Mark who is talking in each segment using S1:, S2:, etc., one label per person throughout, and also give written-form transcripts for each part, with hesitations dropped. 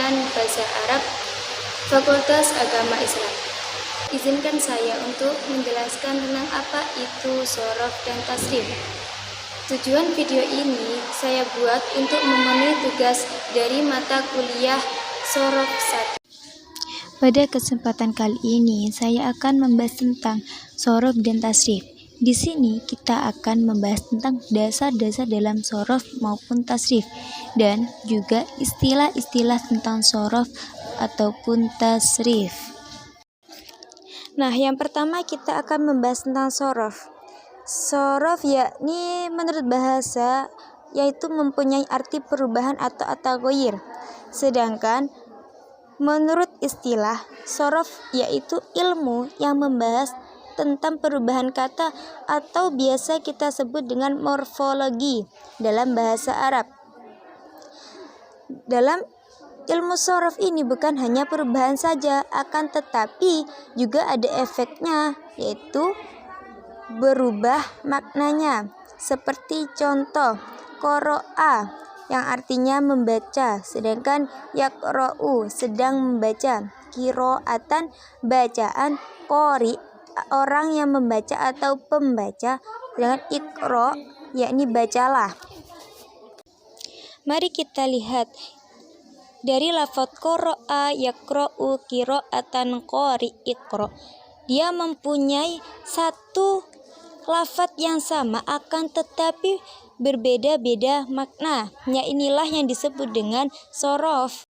S1: Pengembangan Bahasa Arab Fakultas Agama Islam. Izinkan saya untuk menjelaskan tentang apa itu sorof dan tasrif. Tujuan video ini saya buat untuk memenuhi tugas dari mata kuliah sorof 1.
S2: Pada kesempatan kali ini, saya akan membahas tentang sorof dan tasrif. Di sini kita akan membahas tentang dasar-dasar dalam sorof maupun tasrif dan juga istilah-istilah tentang sorof ataupun tasrif. Nah, yang pertama kita akan membahas tentang sorof. Sorof yakni menurut bahasa yaitu mempunyai arti perubahan atau at-taghayyur. Sedangkan menurut istilah, sorof yaitu ilmu yang membahas tentang perubahan kata atau biasa kita sebut dengan morfologi dalam bahasa Arab. Dalam ilmu sorof ini bukan hanya perubahan saja, akan tetapi juga ada efeknya, yaitu berubah maknanya. Seperti contoh, qoro'a yang artinya membaca, sedangkan yaqra'u sedang membaca, qira'atan bacaan, qori orang yang membaca atau pembaca, dengan iqra yakni bacalah. Mari kita lihat dari lafadz qara'a, yaqra'u, qira'atan, qari, iqra. Dia mempunyai satu lafadz yang sama akan tetapi berbeda-beda makna. Ya, inilah yang disebut dengan sorof.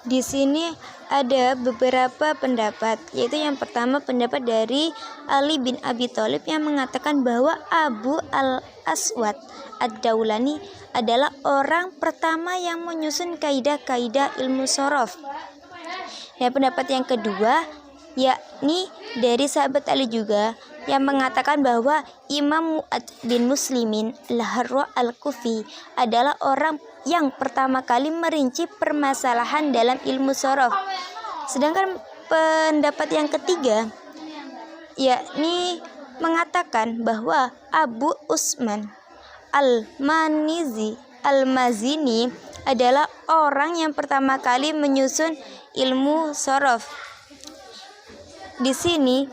S2: Di sini ada beberapa pendapat, yaitu yang pertama pendapat dari Ali bin Abi Thalib yang mengatakan bahwa Abu al-Aswad ad-Daulani adalah orang pertama yang menyusun kaidah-kaidah ilmu sorof. Dan pendapat yang kedua yakni dari sahabat Ali juga yang mengatakan bahwa Imam Mu'ad bin Muslimin al-Harra al-Kufi adalah orang yang pertama kali merinci permasalahan dalam ilmu sorof. Sedangkan pendapat yang ketiga yakni mengatakan bahwa Abu Usman al-Mazini adalah orang yang pertama kali menyusun ilmu sorof. Di sini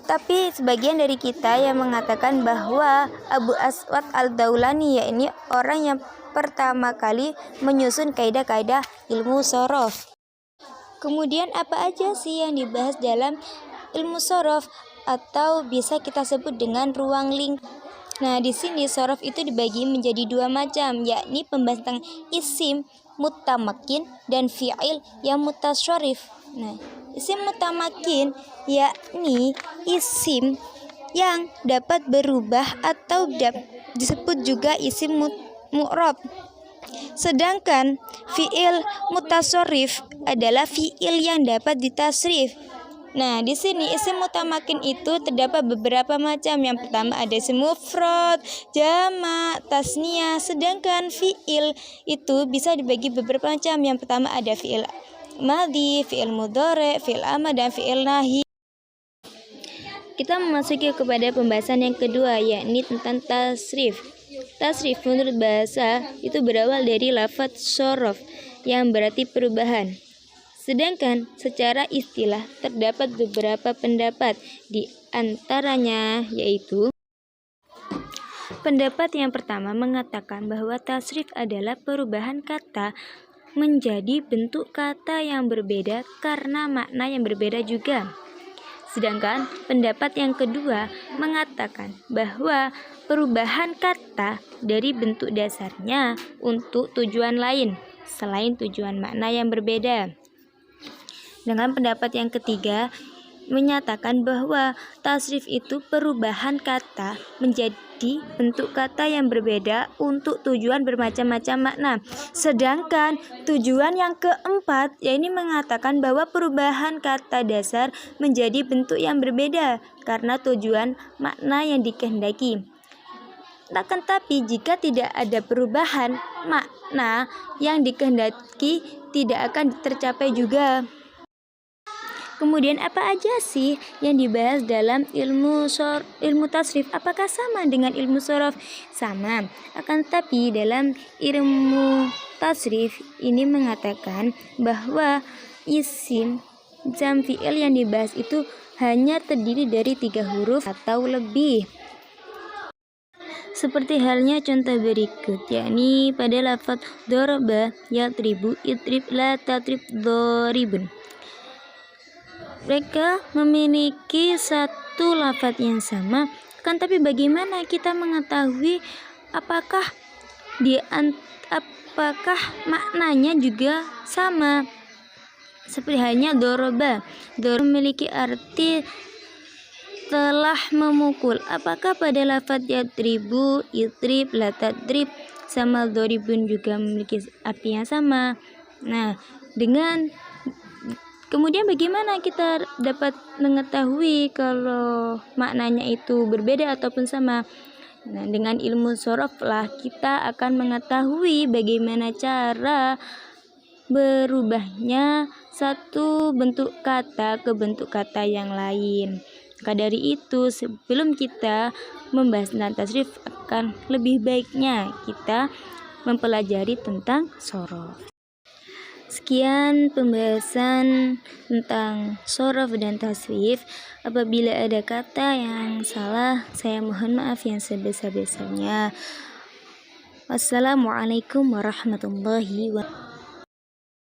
S2: tapi sebagian dari kita yang mengatakan bahwa Abu Aswad al-Daulani yakni orang yang pertama kali menyusun kaidah-kaidah ilmu sorof. Kemudian apa aja sih yang dibahas dalam ilmu sorof atau bisa kita sebut dengan ruang lingkup? Nah, di sini sorof itu dibagi menjadi dua macam, yakni pembahasan isim mutamakin dan fi'il yang mutasyarif. Nah, isim mutamakin yakni isim yang dapat berubah atau disebut juga isim mu'rab. Sedangkan fi'il mutasyarif adalah fi'il yang dapat ditasrif. Nah, di sini isim mutamakin itu terdapat beberapa macam. Yang pertama ada isim mufrad, jamak, tasniyah. Sedangkan fi'il itu bisa dibagi beberapa macam. Yang pertama ada fi'il madhi, fi'il mudhari, fi'il amr, dan fi'il nahi. Kita memasuki kepada pembahasan yang kedua, yakni tentang tasrif. Tasrif menurut bahasa itu berawal dari lafadz sorof yang berarti perubahan. Sedangkan secara istilah terdapat beberapa pendapat, di antaranya yaitu pendapat yang pertama mengatakan bahwa tasrif adalah perubahan kata menjadi bentuk kata yang berbeda karena makna yang berbeda juga. Sedangkan pendapat yang kedua mengatakan bahwa perubahan kata dari bentuk dasarnya untuk tujuan lain selain tujuan makna yang berbeda. Dengan pendapat yang ketiga menyatakan bahwa tasrif itu perubahan kata menjadi bentuk kata yang berbeda untuk tujuan bermacam-macam makna. Sedangkan tujuan yang keempat yakni mengatakan bahwa perubahan kata dasar menjadi bentuk yang berbeda karena tujuan makna yang dikehendaki. Akan tapi jika tidak ada perubahan, makna yang dikehendaki tidak akan tercapai juga. Kemudian apa aja sih yang dibahas dalam ilmu tasrif? Apakah sama dengan ilmu sorof? Sama. Akan tetapi dalam ilmu tasrif ini mengatakan bahwa isim jam fi'il yang dibahas itu hanya terdiri dari 3 huruf atau lebih. Seperti halnya contoh berikut, yakni pada lafaz doroba, yatribu, itrib, la tatrib, doribun. Mereka memiliki satu lafaz yang sama, kan tapi bagaimana kita mengetahui apakah apakah maknanya juga sama? Seperti halnya doroba, memiliki arti telah memukul. Apakah pada lafaz yatribu, itrib, la tatrib sama doribun juga memiliki arti yang sama? Nah, kemudian bagaimana kita dapat mengetahui kalau maknanya itu berbeda ataupun sama? Nah, dengan ilmu sorof lah kita akan mengetahui bagaimana cara berubahnya satu bentuk kata ke bentuk kata yang lain. Maka dari itu, sebelum kita membahas tentang tasrif, akan lebih baiknya kita mempelajari tentang sorof. Sekian pembahasan tentang sorof dan tasrif. Apabila ada kata yang salah, saya mohon maaf yang sebesar-besarnya. Wassalamualaikum warahmatullahi wabarakatuh.